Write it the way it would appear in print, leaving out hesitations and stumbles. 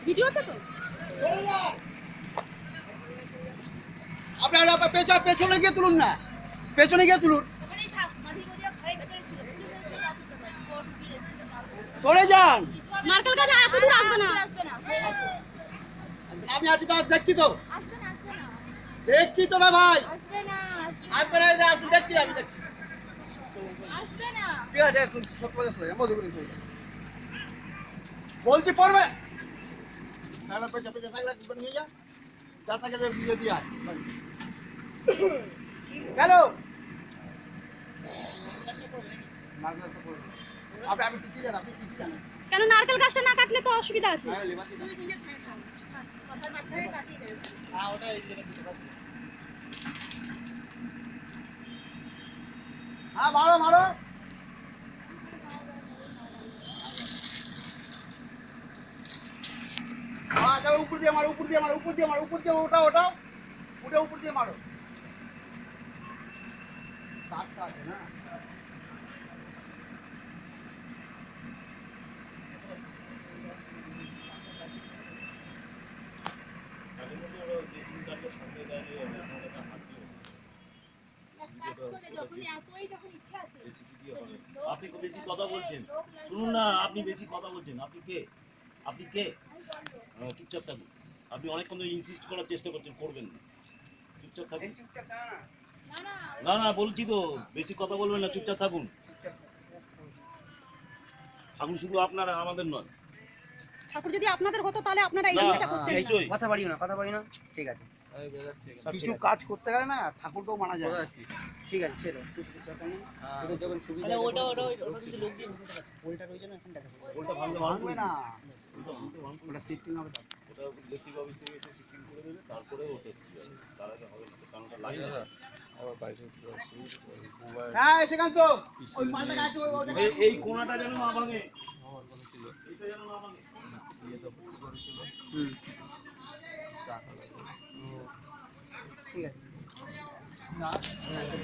Video আছে তো? আপনারা পেছনে গিয়ে তুলুন না, পেছনে গিয়ে তুলুন। চলে যান, নারকেল গাছ এত দূর আসবে না। আমি আছি তো, দেখছি তো, দেখছি তো না ভাই, আসবে না, দেখছি, আমি দেখছি। ঠিক আছে, সত্য কথা শুনে মধু করে বলছি পড়বে। পেঁচা পেঁচা থাকলে নিয়ে যা, যা থাকে দিয়ে দিয়ে আয়। হ্যালো, আপনি কিছু জানেন, আপনি কিছু জানেন কেন নারকেল গাছটা না কাটলে তো অসুবিধা আছে। হ্যাঁ মারো মারো। হ্যাঁ যাবে, উপর দিয়ে মারো, উপর দিয়ে মারো, উপর দিয়ে মারো, উপর দিয়ে ওটাও ওটাও উঠে উপর দিয়ে মারো। কাটটা আছে না, আপনি বেশি কথা বলছেন, শুনুন না, আপনি বেশি কথা বলছেন। আপনি কে? আপনি কে? চুপচাপ থাকুন। আপনি অনেকক্ষণ ধরে ইনসিস্ট করার চেষ্টা করছেন, করবেন না। চুপচাপ থাকুন। না না বলছি তো, বেশি কথা বলবেন না, চুপচাপ থাকুন। থাকুন, শুধু আপনারা, আমাদের নয়। ঠাকুর যদি আপনাদের হতো তাহলে আপনারা এই জিনিসটা করতেন না। নিশ্চয়ই। কথা বাড়িও না, কথা বাড়িও না। ঠিক আছে, কিছু কাজ করতে গেলে না ঠাকুরকেও মানা যায়। ঠিক আছে, ছেড়ো। এটা যখন সুবিধা ওটা যদি লোক দিয়ে ওইটা রয়েছে না, এখন দেখা ওটা ভাঙতে ভাঙবে না, ভাঙবে। ওটা শিফটিং হবে। ওটা ইলেকট্রিক অফিসে এসে শিফটিং করে দেবে, তারপরে ওটা তার আগে হবে না, কারণ ওটা লাগে না। হ্যাঁ সেখান তো ওই মালটা গাছ এই কোণাটা যেন না ভাঙে, এইটা যেন না ভাঙে। ঠিক আছে।